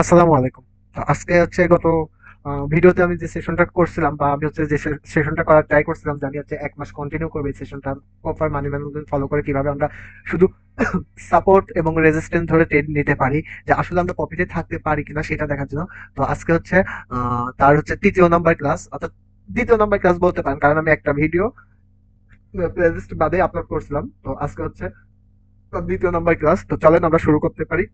আসসালামু আলাইকুম। তো আজকে হচ্ছে গত ভিডিওতে আমি যে সেশনটা করছিলাম বা আমি হচ্ছে যে সেশনটা করার ট্রাই করছিলাম যে আমি হচ্ছে ১ মাস কন্টিনিউ করব এই সেশনটা প্রপার মানি ম্যানেজমেন্ট ফলো করে কিভাবে আমরা শুধু সাপোর্ট এবং রেজিস্ট্যান্স ধরে ট্রেড নিতে পারি, যে আসলে আমরা প্রফিটে থাকতে পারি কিনা সেটা দেখার জন্য। তো আজকে হচ্ছে তার হচ্ছে ৩য় নাম্বার ক্লাস, অর্থাৎ ২য় নাম্বার ক্লাস বলতে পারেন, কারণ আমি একটা ভিডিও প্লেলিস্ট বাদে আপলোড করছিলাম। তো আজকে হচ্ছে তার ২য় নাম্বার ক্লাস। তো চলেন আমরা শুরু করতে পারি।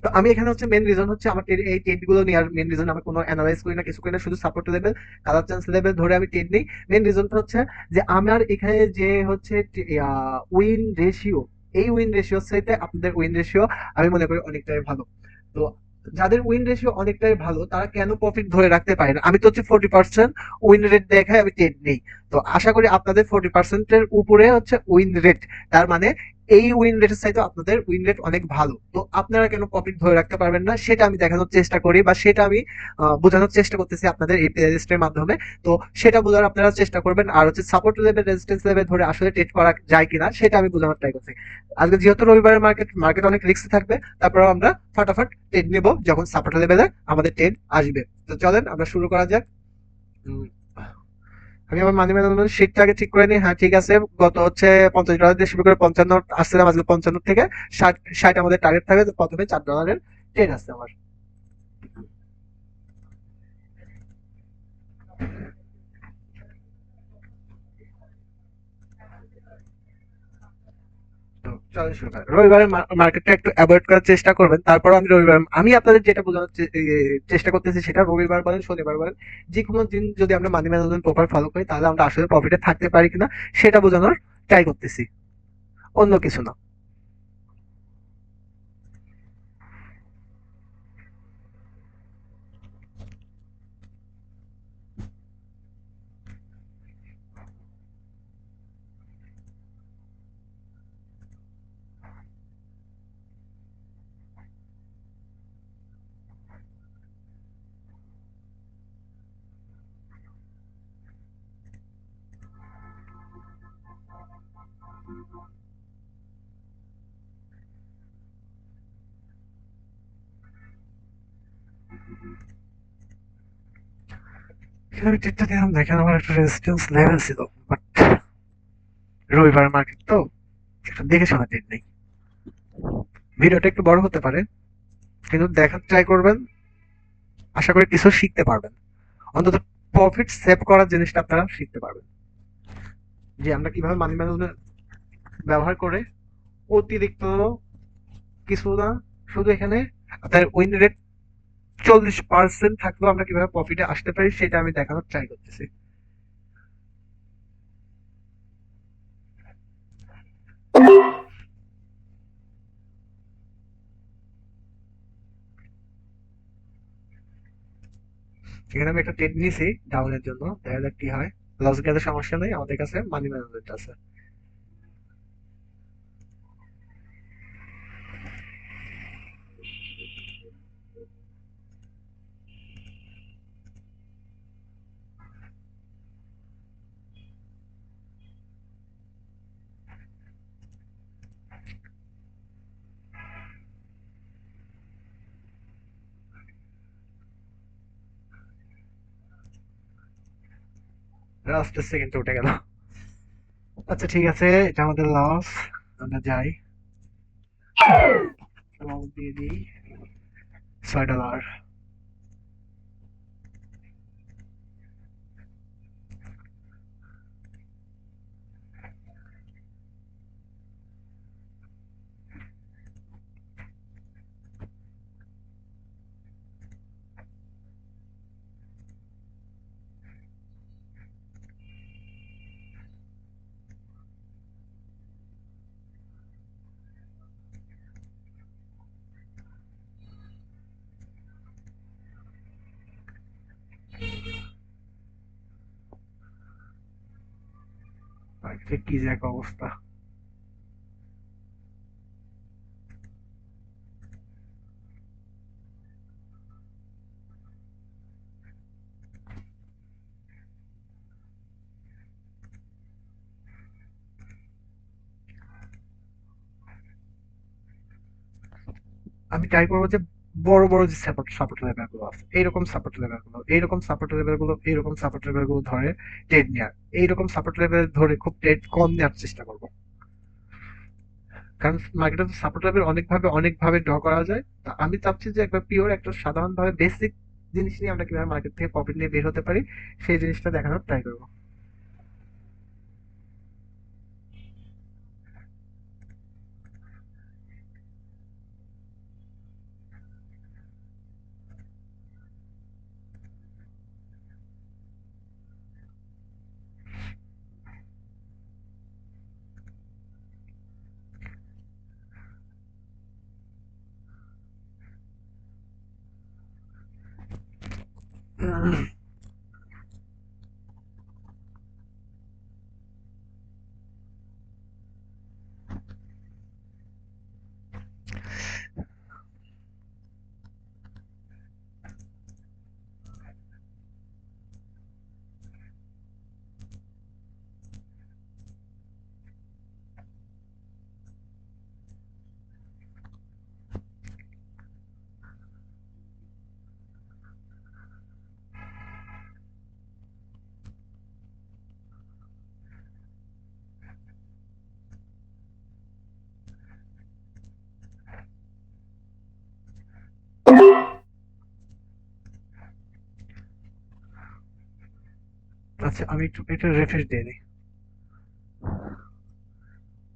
তো আমি এখানে হচ্ছে মেন রিজন হচ্ছে আমার এই টেন্ট গুলো নেওয়ার মেন রিজন, আমি কোনো অ্যানালাইজ করি না, কিছু করি না, শুধু support level, colour chance level ধরে আমি টেন্ট নিই। মেন রিজনটা হচ্ছে যে আমার এখানে যে হচ্ছে উইন রেশিও, এই উইন রেশিওর চাইতে আপনাদের উইন রেশিও আমি মনে করি অনেকটাই ভালো। তো যাদের উইন রেশিও অনেকটাই ভালো তারা কেন প্রফিট ধরে রাখতে পারে না? আমি তো হচ্ছে 40% উইন রেট দেখায় আমি টেন্ট নেই। তো আশা করি আপনাদের 40%-এর উপরে হচ্ছে উইন রেট, তার মানে এই উইন রেটের চাইতে আপনাদের উইন রেট অনেক ভালো। তো আপনারা কেন প্রফিট ধরে রাখতে পারবেন না সেটা আমি দেখানোর চেষ্টা করি, বা সেটা আমি বোঝানোর চেষ্টা করতেছি আপনাদের এই প্লেলিস্টের মাধ্যমে। তো সেটা বোঝার আপনারা চেষ্টা করবেন, আর হচ্ছে সাপোর্ট লেভেল রেজিস্ট্যান্স লেভেল ধরে আসলে ট্রেড করা যায় কিনা সেটা আমি বোঝানোর ট্রাই করছি। আজকে যেহেতু রবিবারের মার্কেট, মার্কেট অনেক রিস্ক থাকবে, তারপরে আমরা ফাটাফাট ট্রেড নেব যখন সাপোর্ট লেভেলে আমাদের ট্রেড আসবে। তো চলেন আমরা শুরু করা যাক। উম, আমি আমার মানি ম্যানেজমেন্ট শিটটা আগে ঠিক করে নিই। হ্যাঁ, ঠিক আছে। গত হচ্ছে $50 দিয়ে শুরু করে 55 আসছিলাম, আজকে 55 থেকে 60 আমাদের টার্গেট থাকে। তো প্রথমে $4 ট্রেড আছে আমার। তো চলেন শুরু করি। রবিবারের মার্কেটটা একটু অ্যাভয়েড করার চেষ্টা করবেন। তারপর আমি রবিবার, আমি আপনাদের যেটা বোঝানোর চেষ্টা করতেছি সেটা রবিবার বলেন শনিবার বলেন, যে কোনো দিন যদি আমরা মানি ম্যানেজমেন্ট প্রপার ফলো করি তাহলে আমরা আসলে প্রফিটে থাকতে পারি কিনা সেটা বোঝানোর ট্রাই করতেছি, অন্য কিছু না। এখানে ট্রেডটা দিলাম, দেখেন আমার একটা রেজিস্ট্যান্স লেভেল ছিল, বাট রবিবার মার্কেট তো একটু দেখে শোনা ট্রেড নেই। ভিডিওটা একটু বড় হতে পারে, কিন্তু দেখার ট্রাই করবেন, আশা করি কিছু শিখতে পারবেন। অন্তত প্রফিট সেভ করার জিনিসটা আপনারা শিখতে পারবেন, যে আমরা কিভাবে মানি ম্যানেজমেন্ট ব্যবহার করে অতিরিক্ত কিছু না, শুধু এখানে আপনার উইন রেট 40% থাকলেও আমরা কিভাবে প্রফিটে আসতে পারি সেটা আমি দেখানোর ট্রাই করতেছি। এখানে আমি একটা ট্রেড নিয়েছি ডাউনের জন্য, দেখা যাক কি হয়। লস গেলে সমস্যা নেই, আমাদের কাছে মানি ম্যানেজমেন্ট আছে। লাস্টের সেকেন্ডে উঠে গেল। আচ্ছা ঠিক আছে, এটা আমাদের লস। আমরা যাই, অ্যামাউন্ট দিয়ে দিই $6। কি যে এক অবস্থা। আমি ট্রাই করবো যে বড় বড় যে সাপোর্ট সাপোর্ট লেভেল গুলো আছে, এইরকম সাপোর্ট লেভেল গুলো, এইরকম সাপোর্ট লেভেল গুলো, এইরকম সাপোর্ট লেভেল গুলো ধরে ট্রেড নেওয়ার, এইরকম সাপোর্ট লেভেল ধরে খুব ট্রেড কম নেওয়ার চেষ্টা করবো। কারণ মার্কেটে তো সাপোর্ট লেভেল অনেকভাবে ড্র করা যায়। তা আমি চাচ্ছি যে একবার পিওর একটা সাধারণ ভাবে বেসিক জিনিস নিয়ে আমরা কিভাবে মার্কেট থেকে প্রফিট নিয়ে বের হতে পারি সেই জিনিসটা দেখানোর ট্রাই করবো। আচ্ছা, আমি একটু এটা রেফ্রেশ দিয়ে দিই।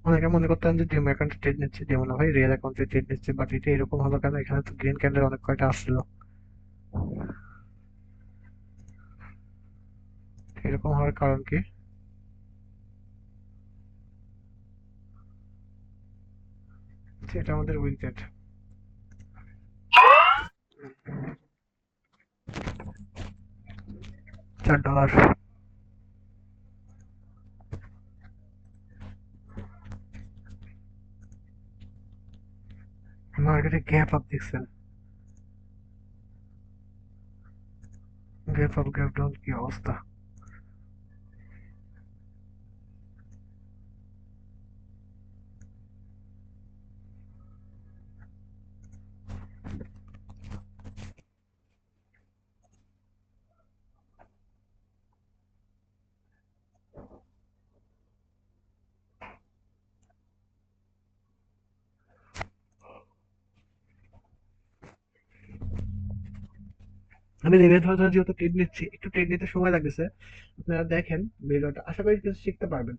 অনেকে মনে করতেন যে ডেমো অ্যাকাউন্টে ট্রেড নিচ্ছে, ডেমো না ভাই, রিয়েল অ্যাকাউন্টে ট্রেড নিচ্ছে। বাট এটা এরকম হলো কেন? এখানে তো গ্রিন ক্যান্ডেল অনেক কয়টা আসছিল, এরকম হওয়ার কারণ কি? আচ্ছা, এটা আমাদের উইকেট $4। মার্কেটে গ্যাপ আপ দেখছেন? গ্যাপ আপ গ্যাপ ডাউন কি অবস্থা! আমি লেভেল ধরে ধরে যেহেতু ট্রেড নিচ্ছি, একটু ট্রেড নিতে সময় লাগতেছে। আপনারা দেখেন ভিডিওটা, আশা করি কিছু শিখতে পারবেন।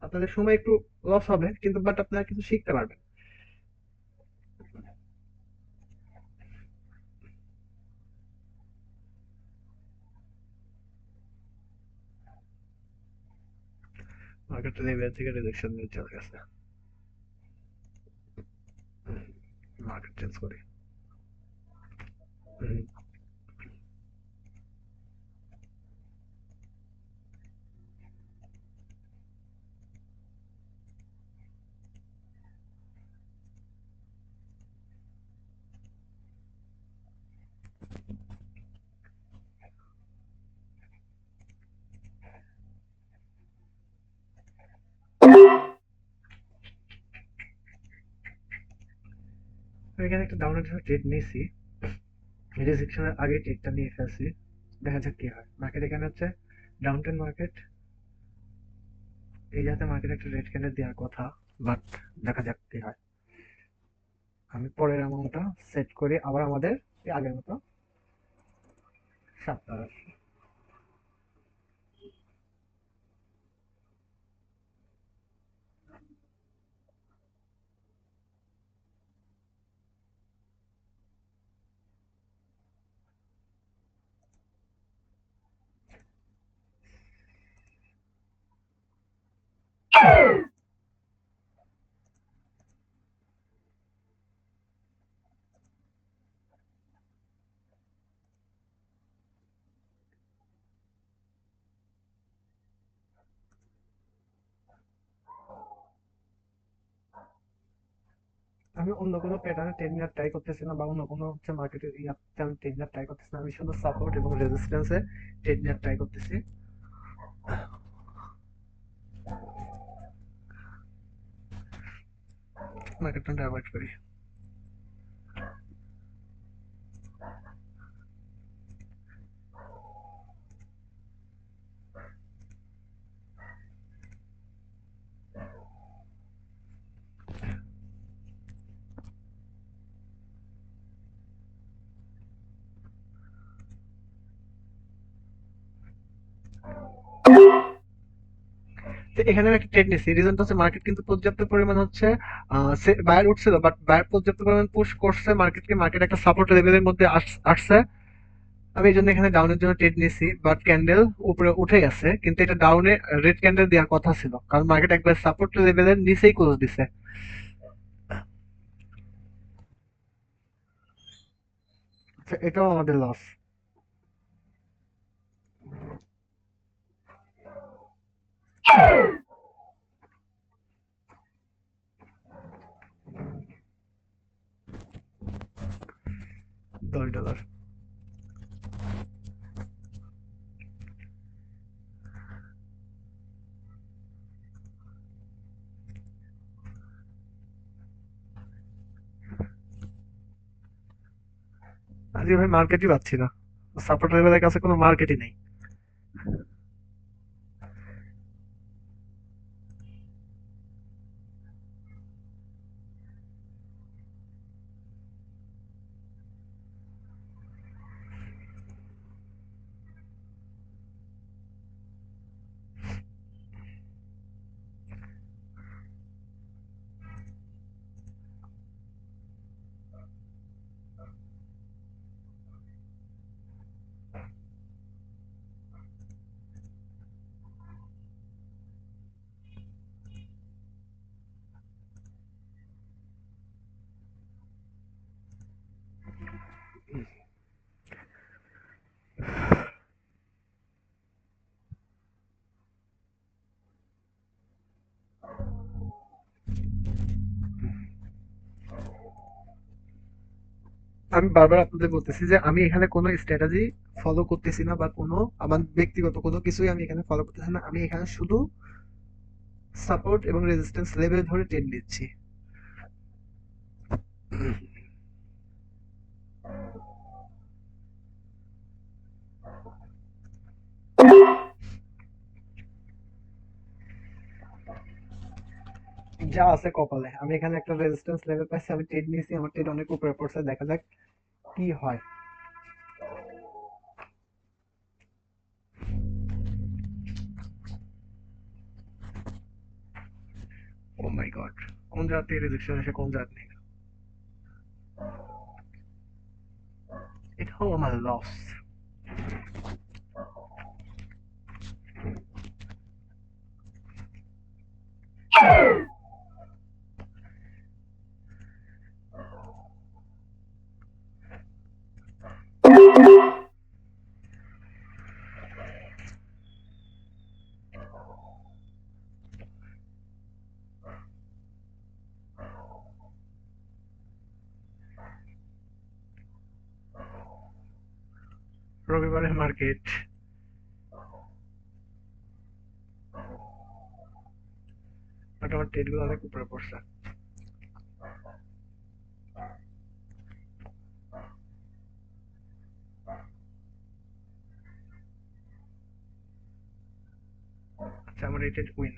আপনাদের সময় একটু লস হবে, কিন্তু বাট আপনারা কিছু শিখতে পারবেন। মার্কেট লেভেল থেকে রিজেকশন নিয়ে চলে গেছে। মার্কেট চেঞ্জ করি। হুম। আমি এখানে একটা ডাউনের জন্য ট্রেড নিয়েছি, রিজেকশনের আগে ট্রেডটা নিয়ে ফেলছি। দেখা যাক কি হয়। মার্কেট এখানে হচ্ছে ডাউন টেন মার্কেট, এই যাতে মার্কেট একটা রেড ক্যান্ডেল দেওয়ার কথা, বাট দেখা যাক কি হয়। আমি পরের অ্যামাউন্টটা সেট করি আবার আমাদের এই আগের মতো $7। আমি অন্য কোনো প্যাটার্নে ট্রেড নেওয়ার ট্রাই করতেছি না, বা অন্য কোনো হচ্ছে মার্কেটের ইয়াতে আমি ট্রেড নেওয়ার ট্রাই করতেছি না। আমি শুধু সাপোর্ট এবং রেজিস্ট্যান্সে ট্রেড নেওয়ার ট্রাই করতেছি। মার্কেটটা অ্যাভয়েড করি। তো এখানে আমি একটা ট্রেড নিচ্ছি, রিজনটা হচ্ছে মার্কেট কিন্তু পর্যাপ্ত পরিমাণ হচ্ছে বায়ার উঠছিল, বাট বায়ার পর্যাপ্ত পরিমাণ পুশ করছে মার্কেটকে, মার্কেট একটা সাপোর্ট লেভেলের মধ্যে আসছে। আমি এই জন্য এখানে ডাউনের জন্য ট্রেড নিছি, বাট ক্যান্ডেল উপরে উঠে গেছে, কিন্তু এটা ডাউনে রেড ক্যান্ডেল দেওয়ার কথা ছিল, কারণ মার্কেট একবার সাপোর্ট লেভেলের নিচেই ক্লোজ দিছে। আচ্ছা, এটাও আমাদের লস। $10। আজকে ভাই মার্কেটই পাচ্ছি না, সাপোর্ট লেভেলের কাছে কোনো মার্কেটই নেই। আমি বারবার আপনাদের বলতেছি যে আমি এখানে কোনো স্ট্র্যাটেজি ফলো করতেছি না, বা কোনো আমার ব্যক্তিগত কোনো কিছুই আমি এখানে ফলো করতেছি না, আমি এখানে শুধু সাপোর্ট এবং রেজিস্ট্যান্স লেভেল ধরে ট্রেড নিচ্ছি। যা আছে কপালে, আমি এখানে একটা রেজিস্ট্যান্স লেভেল পাইছি, আমি ট্রেড নিয়েছি, আমার ট্রেড অনেক উপরে পড়ছে, দেখা যাক কি হয়। ও মাই গড, কোন জায়গা থেকে রিজেকশন এসে কোন জায়গা নেই, এটাও আমার লস। রবিবারের মার্কেট, বাট আমার ট্রেড গুলো অনেক উপরে পড়ছে। আচ্ছা, আমার রেটেড উইন,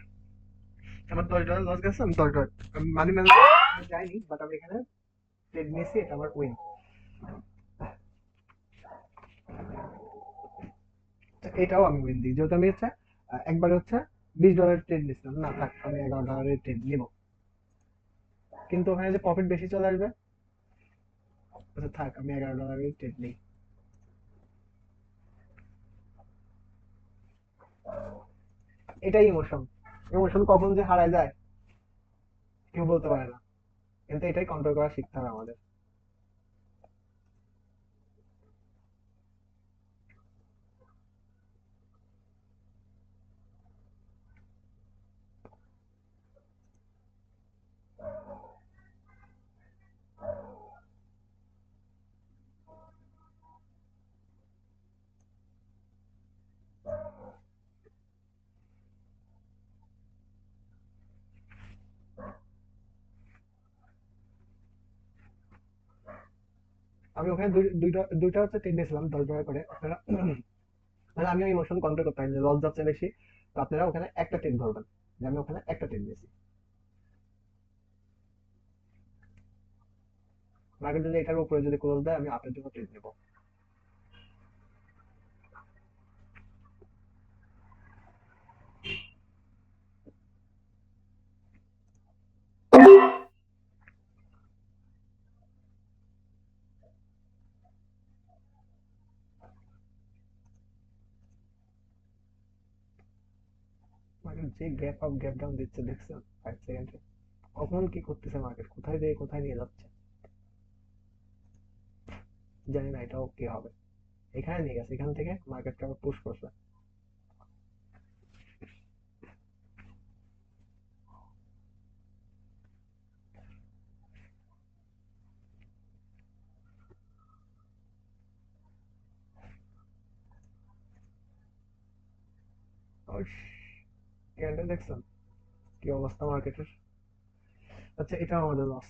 আমার $10 লস গেছে, আমি $10 মানি ম্যানেজমেন্ট যাইনি, বাট আমি এখানে ট্রেড নিয়েছি, এটা আমার উইন। এটাও আমি উইন দিই, যেহেতু আমি হচ্ছে একবার হচ্ছে $20 ট্রেড নিছিলাম, না থাক আমি $11 ট্রেড নিব, কিন্তু ওখানে যে প্রফিট বেশি চলে আসবে। আচ্ছা থাক, আমি $11 ট্রেড নিই। এটাই ইমোশন, ইমোশন কখন যে হারায় যায় কেউ বলতে পারে না, কিন্তু এটাই কন্ট্রোল করা শিখতে হবে আমাদের। আমি ওখানে দুইটা দুইটা হচ্ছে ট্রেড নিয়েছিলাম $10 করে, আপনারা মানে আমি ইমোশন কন্ট্রোল করতে পারি, লস যাচ্ছে বেশি, তো আপনারা ওখানে একটা ট্রেড ধরবেন, যে আমি ওখানে একটা ট্রেড নিয়েছি, মার্কেট যদি এটার উপরে যদি ক্লোজ দেয় আমি আপনার জন্য ট্রেড নেবো। যে গ্যাপ আপ গ্যাপ ডাউন দিচ্ছে দেখছেন 5 সেকেন্ডে, কখন কি করতেছে মার্কেট, কোথায় দিয়ে কোথায় নিয়ে যাচ্ছে জানি না, এটাও কি হবে। এখানে নিয়ে গেছে, এখান থেকে মার্কেটকে আবার পুশ করছে। ক্যান্ডেল দেখছেন কি অবস্থা মার্কেটের। আচ্ছা, এটা আমাদের লস।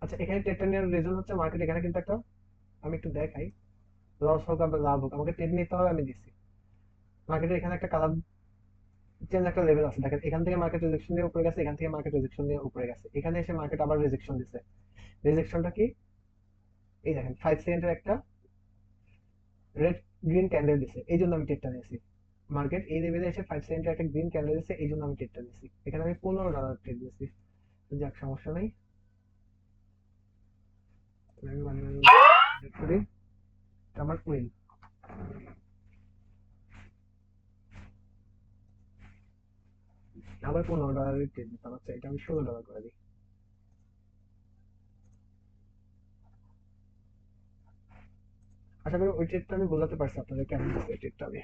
আচ্ছা, এখানে ট্রেডটা নেওয়ার রিজন হচ্ছে মার্কেট এখানে কিন্তু একটা, আমি একটু দেখাই, লস হোক বা লাভ হোক আমাকে ট্রেড নিতে হবে, আমি দিচ্ছি। মার্কেটের এখানে একটা কালার চেঞ্জ, একটা লেভেল আছে দেখেন, এখান থেকে মার্কেট রিজেকশন দিয়ে উপরে গেছে, এখান থেকে মার্কেট রিজেকশন দিয়ে উপরে গেছে, এখানে এসে মার্কেট আবার রিজেকশন দিছে। রিজেকশনটা কি, এই দেখেন 5 সেকেন্ডের একটা রেড গ্রিন ক্যান্ডেল দিছে, এই জন্য আমি ট্রেডটা নিয়েছি। মার্কেট এই লেভেলে এসে 5 সেকেন্ডের একটা গ্রিন ক্যান্ডেল দিছে, এই জন্য আমি ট্রেডটা নিয়েছি। এখানে আমি $15 ট্রেড দিয়েছি। যাক, সমস্যা নাই। আমি করি, আমার উইন। আবার $15 ট্রেড দিতে হচ্ছে, এটা আমি $16 করে দিই। আশা করি ওই ট্রেডটা আমি বোঝাতে পারছি আপনাদের কেমন দিচ্ছে ওই ট্রেডটা আমি।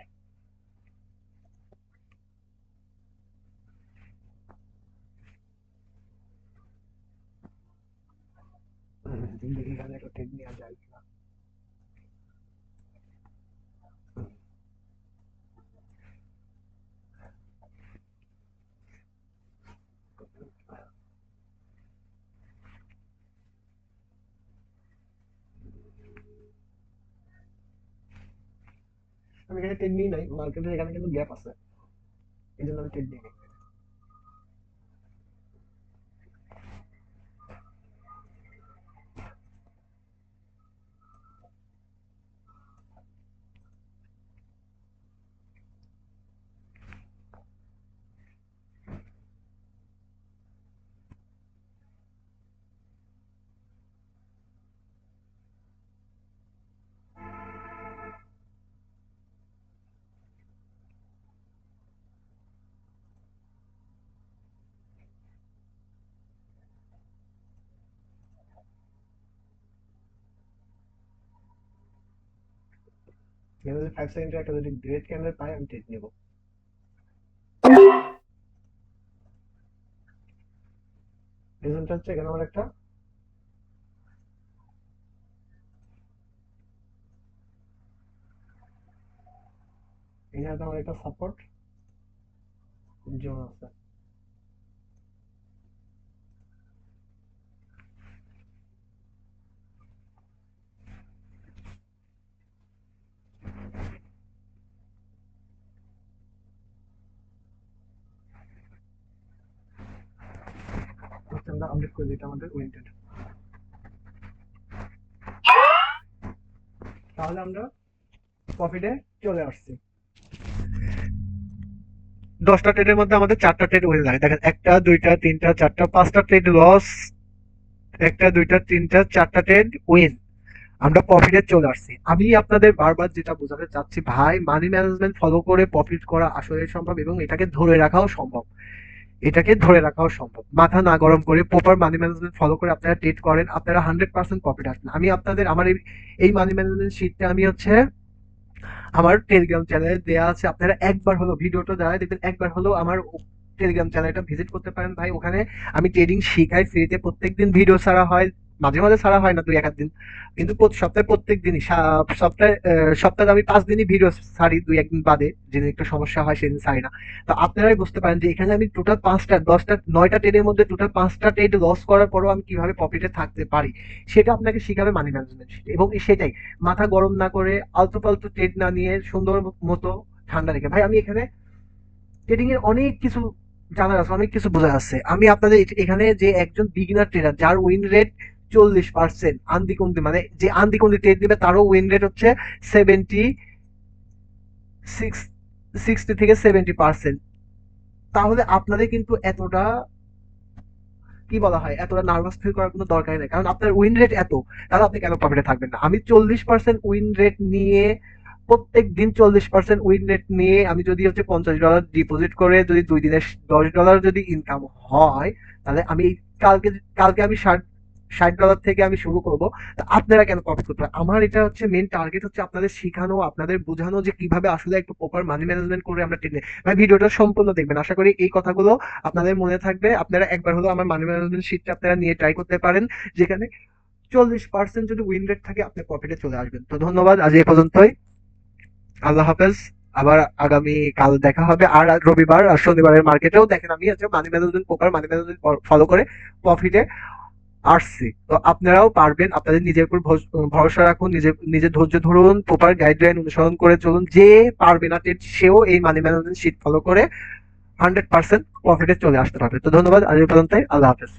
দেখি এখানে একটা ট্রেড নেওয়া যায় কিনা। আমি এখানে ট্রেড নিই নাই, মার্কেটের এখানে কিন্তু গ্যাপ আছে, এই জন্য আমি ট্রেড নিই নাই। এখানে যদি 5 সেকেন্ডের একটা যদি গ্রেট ক্যান্ডেল পাই, আমি ট্রেড নিবো। রিজনটা হচ্ছে এখানে আমার একটা, এখানে আমার একটা সাপোর্ট জোন আছে। আমরা আপডেট করে দিই, এটা আমাদের উইন্টেড। তাহলে আমরা প্রফিটে চলে আসছি। 10টা ট্রেডের মধ্যে আমাদের 4টা ট্রেড উইন লাগে, দেখেন 1টা 2টা 3টা 4টা 5টা ট্রেড লস, 1টা 2টা 3টা 4টা ট্রেড উইন। আমরা প্রফিটে চলে আসছি। আমি আপনাদের বারবার যেটা বোঝাতে চাচ্ছি ভাই, মানি ম্যানেজমেন্ট ফলো করে প্রফিট করা আসলে সম্ভব, এবং এটাকে ধরে রাখাও সম্ভব। এটাকে ধরে রাখাও সম্ভব, মাথা না গরম করে প্রপার মানি ম্যানেজমেন্ট ফলো করে আপনারা ট্রেড করেন, আপনারা 100% প্রফিট আসবেন। আমি আপনাদের আমার এই মানি ম্যানেজমেন্ট শিটটা আমি হচ্ছে আমার টেলিগ্রাম চ্যানেলে দেয়া আছে, আপনারা একবার হলো ভিডিওটা যারা দেখবেন একবার হলো আমার টেলিগ্রাম চ্যানেলটা ভিজিট করতে পারেন ভাই। ওখানে আমি ট্রেডিং শিখাই ফ্রিতে, প্রত্যেকদিন ভিডিও ছাড়া হয়, মাঝে মাঝে ছাড়া হয় না, দুই এক দিন, কিন্তু সপ্তাহে প্রত্যেক দিনই সপ্তাহে আমি 5 দিনই ভিডিও ছাড়ি, দুই একদিন বাদে যেদিন একটু সমস্যা হয় সেদিন ছাড়ি না। তো আপনারাই বুঝতে পারেন যে এখানে আমি টোটাল 5টা 10টা 9টা ট্রেডের মধ্যে টোটাল 5টা ট্রেড লস করার পরও আমি কিভাবে প্রফিটে থাকতে পারি, সেটা আপনাকে শিখাবে মানি ম্যানেজমেন্ট, এবং সেটাই মাথা গরম না করে আলতু ফালতু ট্রেড না নিয়ে সুন্দর মতো ঠান্ডা রেখে। ভাই আমি এখানে ট্রেডিং এর অনেক কিছু জানার আছে, অনেক কিছু বোঝার আছে। আমি আপনাদের এখানে যে একজন বিগিনার ট্রেডার যার উইন রেট 40% আন্দিকুন্দি, মানে যে আন্দিকুন্দি ট্রেড দিবে তারও উইন রেট হচ্ছে 60 থেকে 70%। তাহলে আপনাদের কিন্তু এতটা কি বলা হয়, এতটা নার্ভাস ফিল করার কোনো দরকারই নেই, কারণ আপনার উইন রেট এত, তাহলে আপনি কেন প্রফিটে থাকবেন না? আমি 40% উইন রেট নিয়ে, প্রত্যেক দিন 40% উইন রেট নিয়ে আমি যদি হচ্ছে $50 ডিপোজিট করে যদি 2 দিনে $10 যদি ইনকাম হয়, তাহলে আমি কালকে কালকে আমি $60 থেকে আমি শুরু করব। তা আপনারা কেন প্রফিট করতে পারেন? আমার এটা হচ্ছে মেন টার্গেট হচ্ছে আপনাদের শিখানো, আপনাদের বোঝানো যে কিভাবে আসলে একটা প্রপার মানি ম্যানেজমেন্ট করে আমরা ট্রেনে। ভাই ভিডিওটা সম্পূর্ণ দেখবেন, আশা করি এই কথাগুলো আপনাদের মনে থাকবে। আপনারা একবার হলো আমার মানি ম্যানেজমেন্ট শিটটা আপনারা নিয়ে ট্রাই করতে পারেন, যেখানে 40% যদি উইন রেট থাকে আপনি প্রফিটে চলে আসবেন। তো ধন্যবাদ, আজ এই পর্যন্তই। আল্লাহ হাফেজ। আবার আগামী কাল দেখা হবে। আর রবিবার আর শনিবারের মার্কেটেও দেখেন আমি হচ্ছে money management, proper money management follow করে প্রফিটে আসছি। তো আপনারাও পারবেন, আপনাদের নিজের উপর ভরসা রাখুন, নিজে ধৈর্য ধরুন, প্রপার গাইডলাইন অনুসরণ করে চলুন। যে পারবে না সেও এই মানি ম্যানেজমেন্ট শিট ফলো করে 100% প্রফিটে চলে আসতে পারবে। তো ধন্যবাদ, আজ এই পর্যন্তই। আল্লাহ হাফেজ।